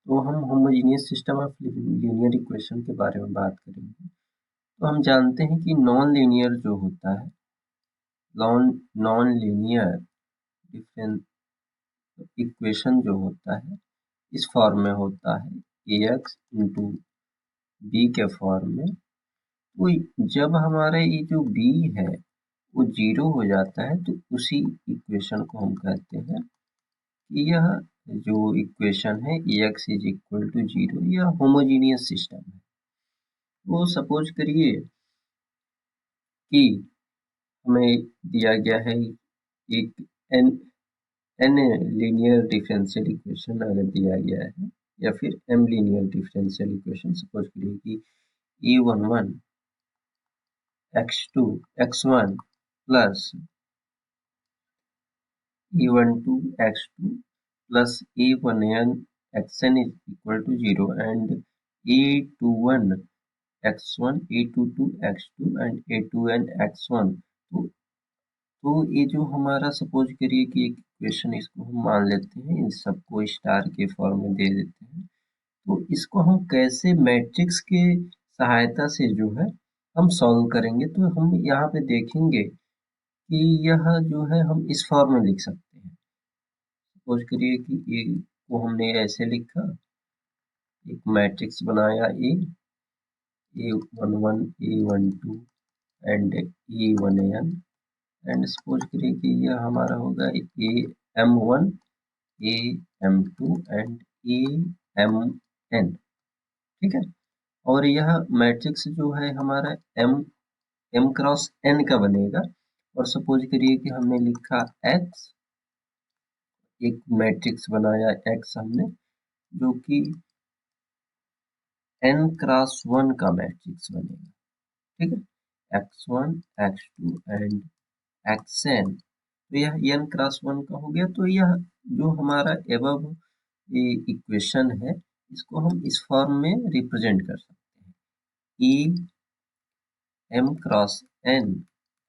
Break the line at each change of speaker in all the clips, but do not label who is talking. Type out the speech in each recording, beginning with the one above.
तो हम homogeneous system of linear equation के बारे में बात करेंगे। तो हम जानते हैं कि नॉन लीनियर जो होता है, नॉन लीनियर डिफरेंस इक्वेशन जो होता है इस फॉर्म में होता है ax इंटू बी के फॉर्म में। तो जब हमारा ये जो b है वो जीरो हो जाता है तो उसी इक्वेशन को हम कहते हैं कि यह जो इक्वेशन है ax is equal to zero, यह होमोजीनियस सिस्टम है। वो सपोज करिए कि हमें दिया गया है एक एन लीनियर डिफरेंशियल इक्वेशन अगर दिया गया है, या फिर M linear differential equation. Suppose करिए कि e11 x2 x1 plus e12 x2 plus e1n xn is equal to 0 and e21 x1 e22 x2 and e2n x1। तो ये जो हमारा सपोज करिए कि एक इक्वेशन, इसको हम मान लेते हैं, इन सबको स्टार के फॉर्म में दे देते हैं। तो इसको हम कैसे मैट्रिक्स के सहायता से जो है हम सॉल्व करेंगे, तो हम यहाँ पे देखेंगे कि यह जो है हम इस फॉर्म में लिख सकते हैं। सपोज करिए कि ए को हमने ऐसे लिखा, एक मैट्रिक्स बनाया ए11 ए12 एंड ए1n, एंड सपोज करिए कि यह हमारा होगा ए m1 A m2 and A mn। ठीक है, और यह मैट्रिक्स जो है हमारा m क्रॉस n का बनेगा। और सपोज करिए कि हमने लिखा x, एक मैट्रिक्स बनाया x हमने, जो कि n क्रॉस 1 का मैट्रिक्स बनेगा। ठीक है, x1 x2 एंड xn, तो यह n क्रॉस 1 का हो गया। तो यह जो हमारा एबव इक्वेशन है, इसको हम इस फॉर्म में रिप्रेजेंट कर सकते हैं, e m cross n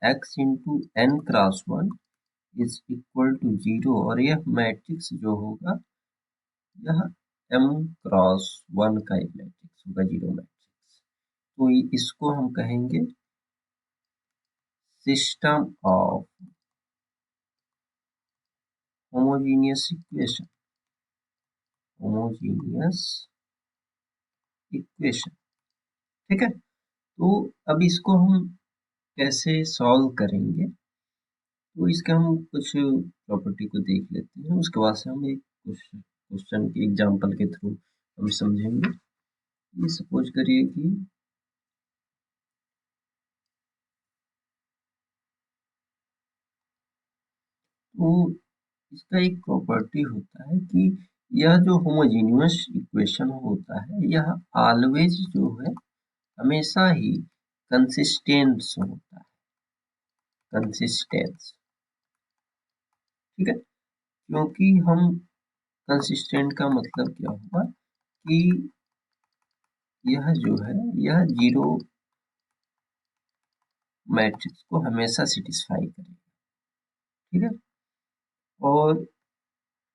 x into n cross 1 is equal to 0। और यह मैट्रिक्स जो होगा यह m क्रॉस 1 का एक मैट्रिक्स होगा, जीरो मैट्रिक्स। तो इसको हम कहेंगे system of homogeneous equation, homogeneous equation. ठीक है, तो अब इसको हम कैसे सॉल्व करेंगे, तो इसके हम कुछ प्रॉपर्टी को देख लेते हैं, उसके बाद से हम एक क्वेश्चन के एग्जांपल के थ्रू हम समझेंगे। ये सपोज करिए कि तो इसका एक प्रॉपर्टी होता है कि यह जो होमोजीनियस इक्वेशन होता है, यह ऑलवेज जो है हमेशा ही कंसिस्टेंस होता है, कंसिस्टेंस। ठीक है, क्योंकि हम कंसिस्टेंट का मतलब क्या हुआ कि यह जो है यह जीरो मैट्रिक्स को हमेशा सेटिस्फाई करेगा। ठीक है, और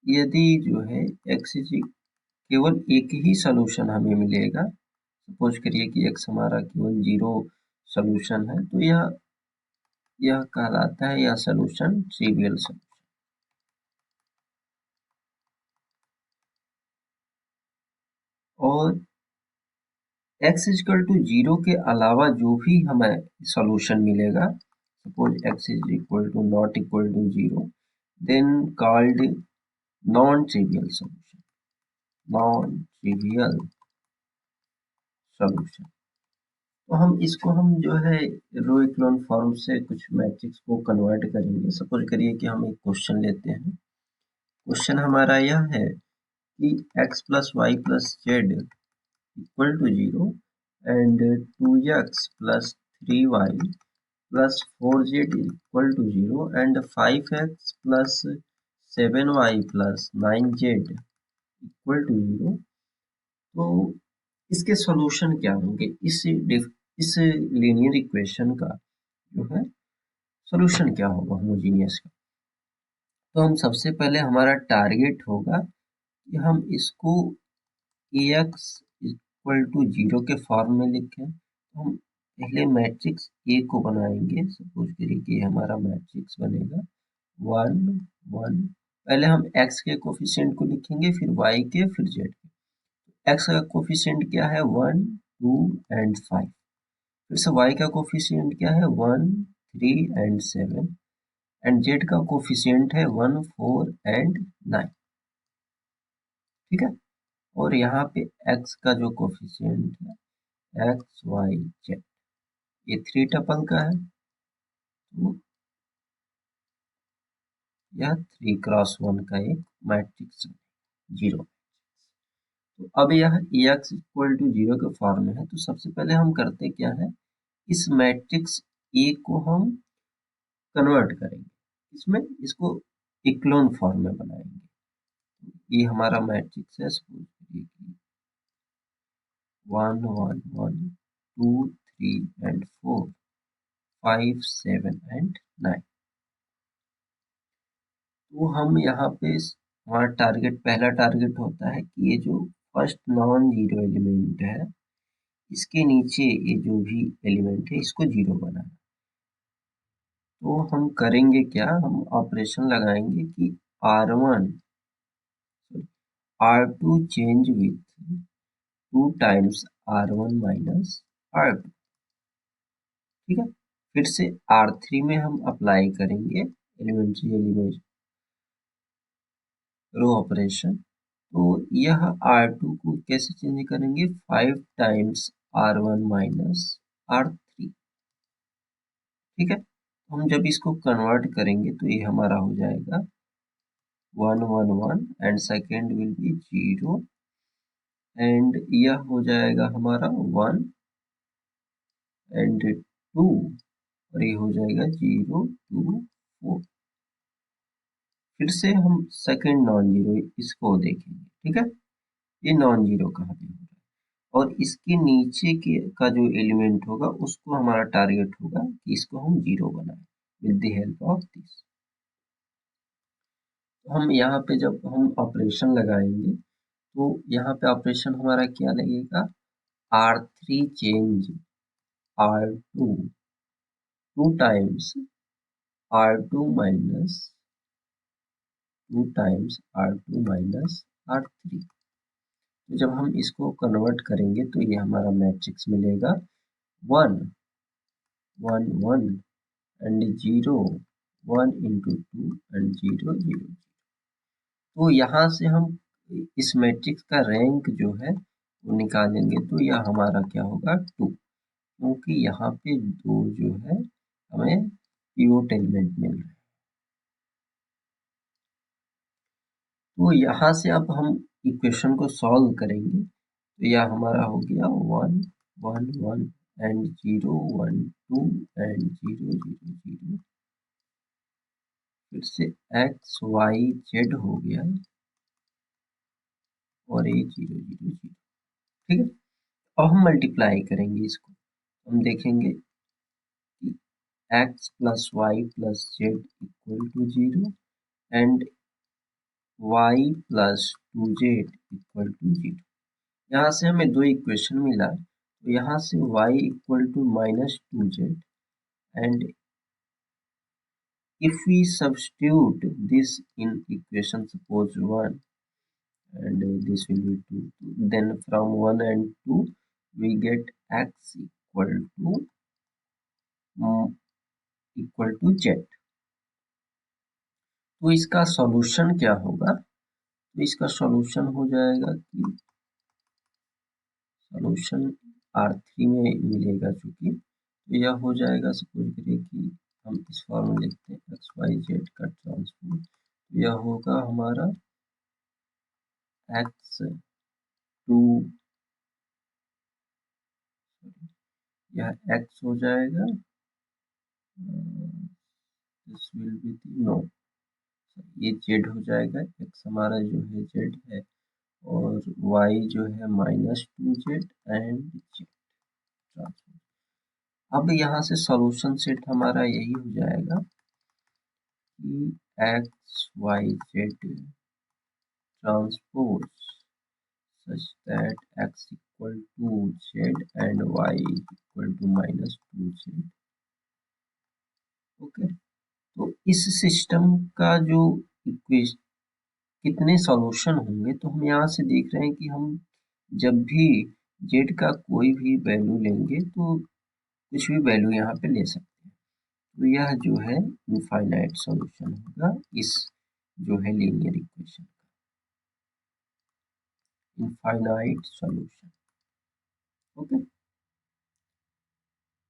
यदि जो है x केवल एक ही सोल्यूशन हमें मिलेगा, सपोज करिए कि x हमारा केवल जीरो सोल्यूशन है, तो यह कहलाता है यह सोल्यूशन ट्रिवियल सोल्यूशन। और x इक्वल टू जीरो के अलावा जो भी हमें सोल्यूशन मिलेगा, suppose x is equal to not equal to zero, then called non trivial solution, non trivial solution. तो हम इसको हम जो है रो इक्लोन फॉर्म से कुछ मैट्रिक्स को कन्वर्ट करेंगे। सपोज करिए कि हम एक क्वेश्चन लेते हैं। क्वेश्चन हमारा यह है कि x plus Y plus Z equal to zero and 2x plus 3y plus 4z equal to zero and 5x plus 7y plus 9z equal to zero. तो इसके सॉल्यूशन क्या होंगे, इस लीनियर इक्वेशन का जो है सॉल्यूशन क्या होगा होमोजीनियस का। तो हम सबसे पहले हमारा टारगेट होगा कि हम इसको ax इक्वल टू 0 के फॉर्म में लिखें तो हम पहले मैट्रिक्स ए को बनाएंगे। सपोज करिए कि हमारा मैट्रिक्स बनेगा 1 1। पहले हम x के कोफिशिएंट को लिखेंगे, फिर y के, फिर z के। x का कोफिशिएंट क्या है 1 2 एंड 5। फिर से y का कोफिशिएंट क्या है 1 3 एंड 7 एंड z का कोफिशिएंट है 1 4 एंड 9। ठीक है। और यहाँ पे x का जो कोफिशिएंट है x y z, ये 3 टपल का है तो यह 3 क्रॉस 1 का एक मैट्रिक्स 0। तो अब यह ax इक्वल टू 0 के फॉर्म में है, तो सबसे पहले हम करते क्या है, इस मैट्रिक्स A को हम कन्वर्ट करेंगे, इसमें इसको इक्लोन फॉर्म में बनाएंगे। ये हमारा मैट्रिक्स है, सपोज करिए कि 1 1 1 2 3 एंड 4 5 7 एंड 9। तो हम यहाँ पे हमारा टारगेट, पहला टारगेट होता है कि ये जो फर्स्ट नॉन जीरो एलिमेंट है इसके नीचे ये जो भी एलिमेंट है इसको जीरो बनाना। तो हम करेंगे क्या, हम ऑपरेशन लगाएंगे कि R1 R2 change with 2 times R1 minus R2। ठीक है। फिर से R3 में हम अप्लाई करेंगे एलिमेंट्री एलिमेंट रो ऑपरेशन। तो यह R2 को कैसे चेंज करेंगे, 5 टाइम्स R1 माइनस R3। ठीक है। हम जब इसको कन्वर्ट करेंगे तो ये हमारा हो जाएगा 1 1 1 and second will be 0 and यह हो जाएगा हमारा 1 एंड 2 और ये हो जाएगा 0 2 4। फिर से हम सेकेंड नॉन जीरो इसको देखेंगे। ठीक है। ये नॉन जीरो कहाँ पे हो रहा है और इसके नीचे के का जो एलिमेंट होगा उसको हमारा टारगेट होगा कि इसको हम जीरो बनाएं with the help of this. तो हम यहाँ पे जब हम ऑपरेशन लगाएंगे तो यहाँ पे ऑपरेशन हमारा क्या लगेगा, R3 change R2 2 times R2 minus 2 times R2 minus R3। तो जब हम इसको कन्वर्ट करेंगे तो ये हमारा मैट्रिक्स मिलेगा 1 1 1 एंड 0 1 इंटू 2 एंड 0 0। तो यहाँ से हम इस मैट्रिक्स का रैंक जो है वो निकालेंगे तो यह हमारा क्या होगा 2, क्योंकि यहाँ पे 2 जो है हमें पिवोट एलिमेंट मिल रहे हैं। तो यहाँ से अब हम इक्वेशन को सॉल्व करेंगे तो यह हमारा हो गया 1 1 1 एंड 0 1 2 एंड 0 0 0। फिर से x y z हो गया और ये 0 0 0। ठीक है। अब हम मल्टीप्लाई करेंगे इसको, हम देखेंगे कि x plus Y plus Z equal to 0 and y plus 2z equal to 0। यहाँ से हमें दो इक्वेशन मिला, तो यहाँ से y equal to minus 2z and if we substitute this in equation suppose 1 and this will be 2, then from 1 and 2 we get x equal to z। तो इसका सॉल्यूशन क्या होगा, तो इसका सॉल्यूशन हो जाएगा कि सॉल्यूशन R3 में मिलेगा, चूंकि तो यह हो जाएगा, सपोज करिए कि हम इस फॉर्म में लिखते हैं एक्स वाई जेड का ट्रांसफॉर्म, तो यह होगा हमारा x2, यह x हो जाएगा, दिस विल बी नो, ये z हो जाएगा, x हमारा जो है z है और y जो है -2z एंड z ट्रांसफॉर्म। अब यहाँ से सॉल्यूशन सेट हमारा यही हो जाएगा कि X Y Z transpose such that x equal to z and y equal to -2z। Okay, तो इस सिस्टम का जो इक्वेशन कितने सॉल्यूशन होंगे, तो हम यहाँ से देख रहे हैं कि हम जब भी z का कोई भी वैल्यू लेंगे तो कुछ भी वैल्यू यहाँ पे ले सकते हैं, तो यह जो है इनफाइनाइट सॉल्यूशन होगा इस जो है लीनियर इक्वेशन का, इनफाइनाइट सॉल्यूशन। ओके,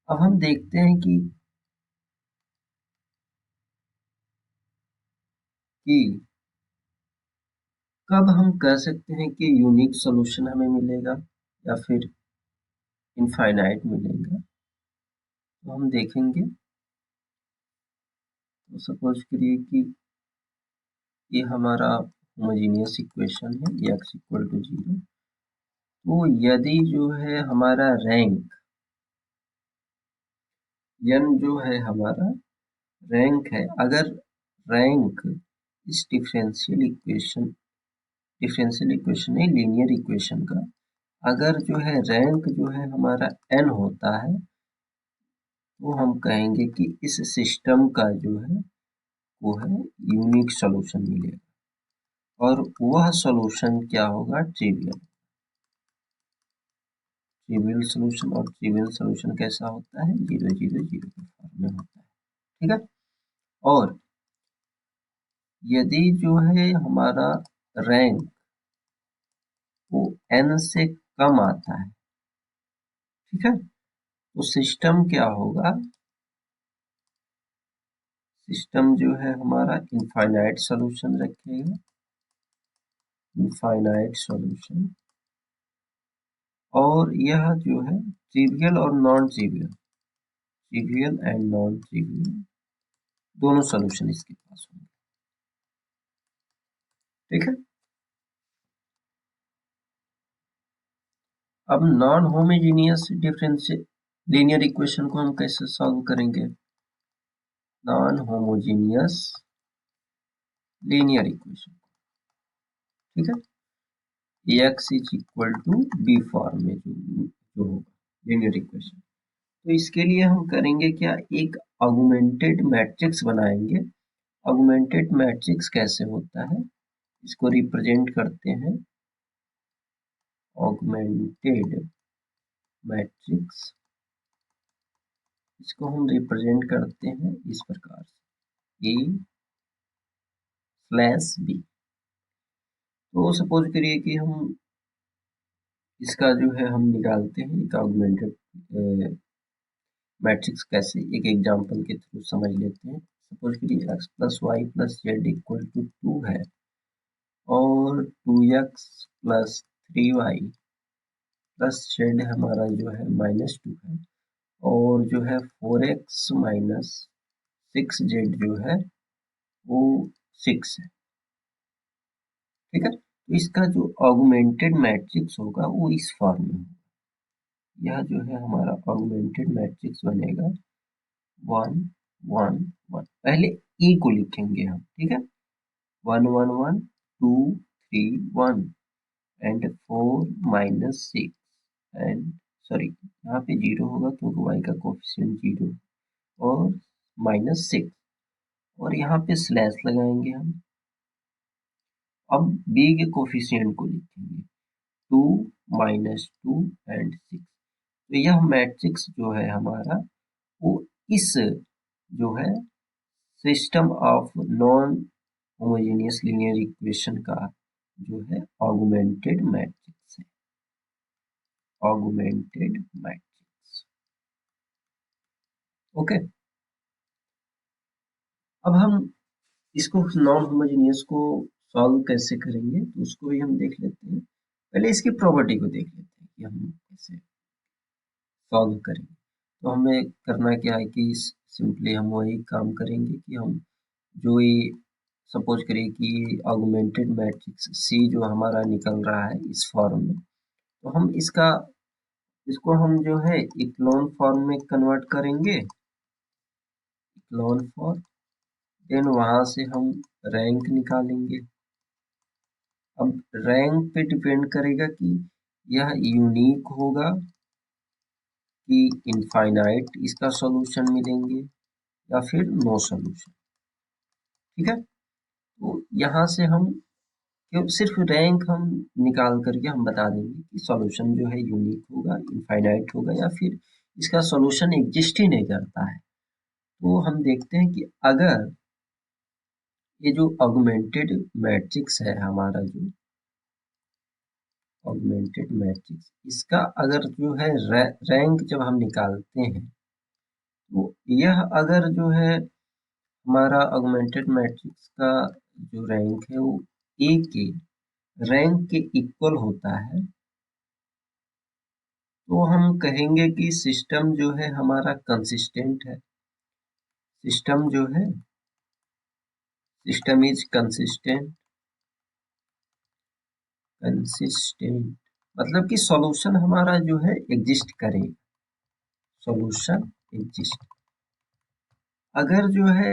अब हम देखते हैं कि कब हम कह सकते हैं कि यूनिक सॉल्यूशन हमें मिलेगा या फिर इनफाइनाइट मिलेगा, तो हम देखेंगे। तो सपोज करिए कि ये हमारा होमोजेनियस इक्वेशन है x इक्वल टू 0, तो यदि जो है हमारा रैंक n जो है हमारा रैंक है, अगर रैंक इस डिफरेंशियल इक्वेशन है लीनियर इक्वेशन का, अगर जो है रैंक जो है हमारा n होता है, तो हम कहेंगे कि इस सिस्टम का जो है वो है यूनिक सॉल्यूशन मिलेगा, और वह सॉल्यूशन क्या होगा, ट्रिवियल सॉल्यूशन। और ट्रिवियल सॉल्यूशन कैसा होता है, 0 0 0 के फॉर्म में होता है, ठीक है। और यदि जो है हमारा रैंक वो n से कम आता है, ठीक है, तो सिस्टम क्या होगा, सिस्टम जो है हमारा इनफाइनाइट सॉल्यूशन रखेगा, इनफाइनाइट सॉल्यूशन। और यह जो है ट्रिवियल और non trivial, trivial and non trivial दोनों सॉल्यूशन इसके पास होंगे, ठीक है। अब non homogeneous differential linear equation को हम कैसे सॉल्व करेंगे, नॉन होमोजेनियस लीनियर इक्वेशन, ठीक है, x is equal to B form में जो होगा लीनियर इक्वेशन। तो इसके लिए हम करेंगे क्या, एक ऑगमेंटेड मैट्रिक्स बनाएंगे। ऑगमेंटेड मैट्रिक्स कैसे होता है, इसको रिप्रेजेंट करते हैं, ऑगमेंटेड मैट्रिक्स, इसको हम रिप्रेजेंट करते हैं इस प्रकार से, A/B। तो सपोज करिए कि हम इसका जो है हम निकालते हैं एक ऑगमेंटेड मैट्रिक्स, कैसे, एक एग्जांपल के थ्रू समझ लेते हैं। सपोज करिए x plus Y plus Z equal to 2 है, और 2x plus 3y plus Z हमारा जो है -2 है, और जो है 4x माइनस 6z जो है वो 6 है, ठीक है। तो इसका जो ऑगमेंटेड मैट्रिक्स होगा वो इस फॉर्म में होगा, यह जो है हमारा ऑगमेंटेड मैट्रिक्स बनेगा 1 1 1। पहले ए को लिखेंगे हम, ठीक है, 1 1 1 2 3 1 एंड 4 माइनस 6 एंड सॉरी यहाँ पे 0 होगा क्योंकि y का कोफिशिएंट 0, और -6, और यहाँ पे स्लैश लगाएंगे हम। अब b के कोफिशिएंट को लिखेंगे 2 -2 एंड 6। तो यह मैट्रिक्स जो है हमारा वो इस जो है system of non homogeneous linear equation का जो है ऑगमेंटेड मैट्रिक्स है, ऑगमेंटेड मैट्रिक्स। ओके, अब हम इसको नॉन होमोजेनियस को सॉल्व कैसे करेंगे, तो उसको भी हम देख लेते हैं। पहले इसकी प्रॉपर्टी को देख लेते हैं कि हम कैसे सॉल्व करेंगे। तो हमें करना क्या है कि सिंपली हम वही काम करेंगे कि हम जो ये सपोज करिए कि ऑगमेंटेड मैट्रिक्स C जो हमारा निकल रहा है इस फॉर्म में, तो हम इसको हम जो है इक्लोन फॉर्म में कन्वर्ट करेंगे, इक्लोन फॉर्म, देन वहां से हम रैंक निकालेंगे। अब रैंक पे डिपेंड करेगा कि यह यूनिक होगा कि इनफाइनाइट इसका सॉल्यूशन मिलेंगे या फिर नो सॉल्यूशन। ठीक है, तो यहाँ से हम सिर्फ रैंक हम निकाल करके हम बता देंगे कि सॉल्यूशन जो है यूनिक होगा, इनफाइनाइट होगा, या फिर इसका सॉल्यूशन एग्जिस्ट ही नहीं करता है। तो हम देखते हैं कि अगर ये जो ऑगमेंटेड मैट्रिक्स है हमारा, जो ऑगमेंटेड मैट्रिक्स, इसका अगर जो है रैंक जब हम निकालते हैं, तो यह अगर जो है हमारा ऑगमेंटेड मैट्रिक्स का जो रैंक है वो ए के रैंक के इक्वल होता है, तो हम कहेंगे कि सिस्टम जो है हमारा कंसिस्टेंट है। सिस्टम जो है, सिस्टम इज कंसिस्टेंट। कंसिस्टेंट मतलब कि सॉल्यूशन हमारा जो है एग्जिस्ट करेगा, सॉल्यूशन एग्जिस्ट। अगर जो है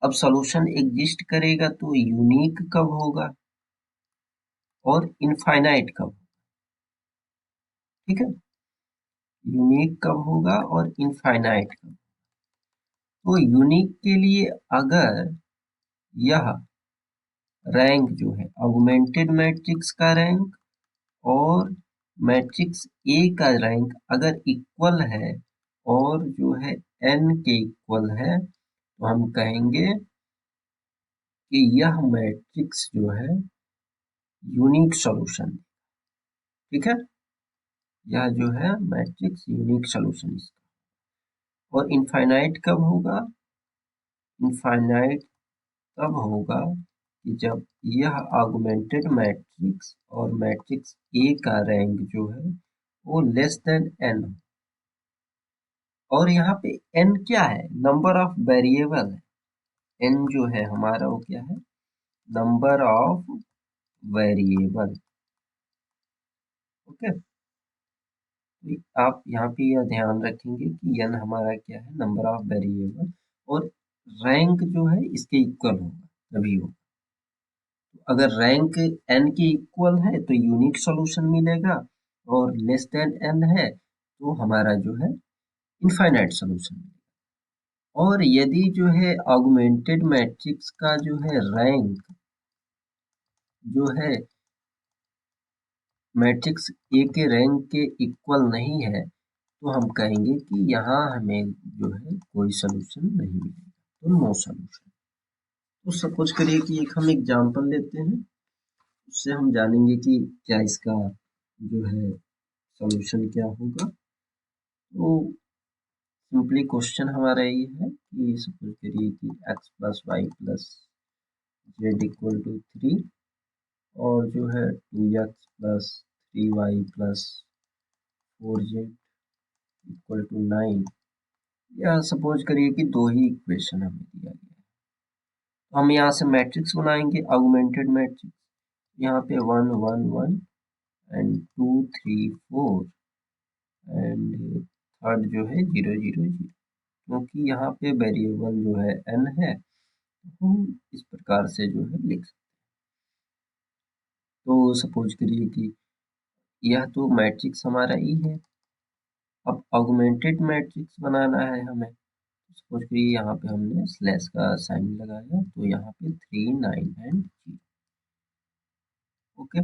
अब सॉल्यूशन एग्जिस्ट करेगा तो यूनिक कब होगा और इनफाइनाइट कब? ठीक है, यूनिक कब होगा और इनफाइनाइट कब? तो यूनिक के लिए अगर यह रैंक जो है ऑगमेंटेड मैट्रिक्स का रैंक और मैट्रिक्स ए का रैंक अगर इक्वल है और जो है n के इक्वल है, तो हम कहेंगे कि यह मैट्रिक्स जो है यूनिक सॉल्यूशन। ठीक है, यह जो है मैट्रिक्स यूनिक सॉल्यूशन इसका। और इनफाइनाइट कब होगा? इनफाइनाइट तब होगा कि जब यह ऑगमेंटेड मैट्रिक्स और मैट्रिक्स ए का रैंक जो है वो लेस देन n हो। और यहाँ पे n क्या है? नंबर ऑफ वेरिएबल है। n जो है हमारा वो क्या है? Number of variable. ओके, आप यहाँ पे यह ध्यान रखेंगे कि n हमारा क्या है? Number of variable. और रैंक जो है इसके इक्वल होगा तभी होगा। अगर रैंक n के इक्वल है तो यूनिक सॉल्यूशन मिलेगा, और लेस देन n है तो हमारा जो है इनफाइनाइट सॉल्यूशन मिलेगा। और यदि जो है ऑगमेंटेड मैट्रिक्स का जो है रैंक जो है मैट्रिक्स ए के रैंक के इक्वल नहीं है, तो हम कहेंगे कि यहाँ हमें जो है कोई सॉल्यूशन नहीं मिलेगा, तो नो सॉल्यूशन। तो सपोज करिए कि एक हम एग्जांपल लेते हैं, उससे हम जानेंगे कि क्या इसका जो है सॉल्यूशन क्या होगा। तो सिंपली क्वेश्चन हमारा ये है कि सपोज करिए कि x plus Y plus Z equal to 3 और जो है 2x plus 3y plus 4z equal to 9। या सपोज करिए कि दो ही इक्वेशन हमें दिया गया है, तो हम यहाँ से मैट्रिक्स बनाएंगे ऑगमेंटेड मैट्रिक्स। यहाँ पे 1 1 1 एंड 2 3 4 एंड थर्ड जो है 0 0 0, क्योंकि यहाँ पे वेरिएबल जो है n है, तो हम इस प्रकार से जो है लिख सकते हैं। तो सपोज करिए कि यह तो मैट्रिक्स हमारा ई है। अब ऑगमेंटेड मैट्रिक्स बनाना है हमें, सपोज करिए यहाँ पे हमने स्लैश का साइन लगाया, तो यहाँ पे 3 9 एंड 0। ओके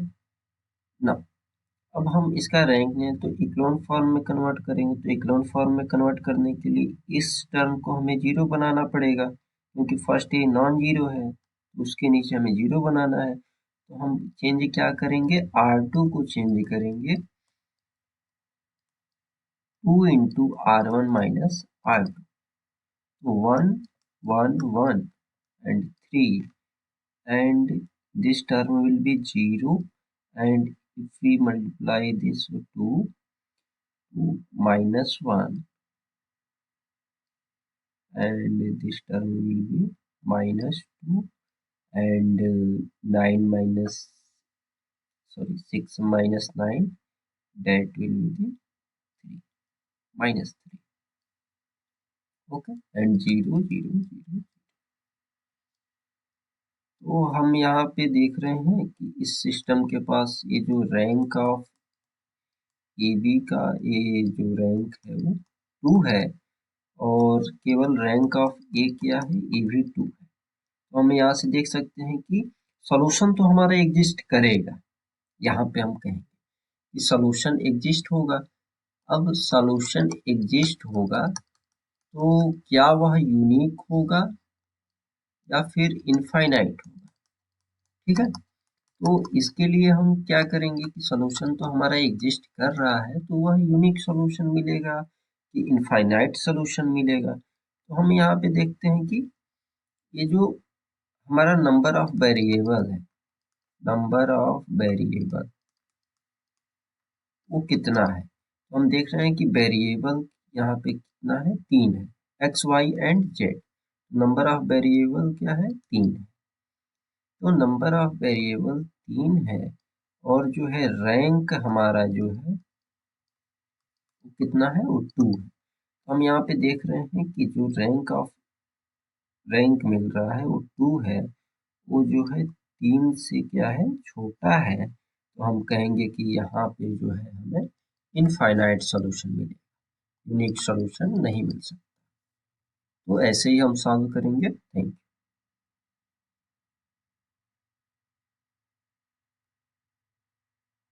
ना, अब हम इसका रैंक ने तो इक्लोन फॉर्म में कन्वर्ट करेंगे, तो इक्लोन फॉर्म में कन्वर्ट करने के लिए इस टर्म को हमें जीरो बनाना पड़ेगा, क्योंकि फर्स्ट ये नॉन जीरो है, उसके नीचे हमें जीरो बनाना है। तो हम चेंज क्या करेंगे? R2 को चेंज करेंगे 2 इंटू R1 माइनस R2, तो 1 1 1 and 3, and this term will be 0, and if we multiply this with 2 minus 1, and this term will be minus 2, and 9 minus, sorry, 6 minus 9, that will be the 3 minus 3. Okay, and 0 0 0. तो हम यहाँ पे देख रहे हैं कि इस सिस्टम के पास ये जो रैंक ऑफ ए बी का ये जो रैंक है वो 2 है और केवल रैंक ऑफ ए क्या है, ए भी 2 है। तो हम यहाँ से देख सकते हैं कि सॉल्यूशन तो हमारा एग्जिस्ट करेगा। यहाँ पे हम कहेंगे कि सॉल्यूशन एग्जिस्ट होगा। अब सॉल्यूशन एग्जिस्ट होगा तो क्या वह यूनिक होगा या फिर इनफाइनाइट होगा, ठीक है। तो इसके लिए हम क्या करेंगे कि सॉल्यूशन तो हमारा एग्जिस्ट कर रहा है तो वह यूनिक सॉल्यूशन मिलेगा कि इनफाइनाइट सॉल्यूशन मिलेगा। तो हम यहाँ पे देखते हैं कि ये जो हमारा नंबर ऑफ वेरिएबल है, नंबर ऑफ वेरिएबल वो कितना है। तो हम देख रहे हैं कि वेरिएबल यहाँ पे कितना है, 3 है, X Y and Z. Number of variable क्या है, 3 है। तो नंबर ऑफ वेरिएबल 3 है और जो है रैंक हमारा जो है वो कितना है, वो 2 है। हम यहाँ पे देख रहे हैं कि जो रैंक मिल रहा है वो 2 है, वो जो है 3 से क्या है, छोटा है। तो हम कहेंगे कि यहाँ पे जो है हमें इनफाइनाइट सॉल्यूशन मिलेगा, यूनिक सॉल्यूशन नहीं मिल सकता। तो ऐसे ही हम सॉल्व करेंगे। Thank you.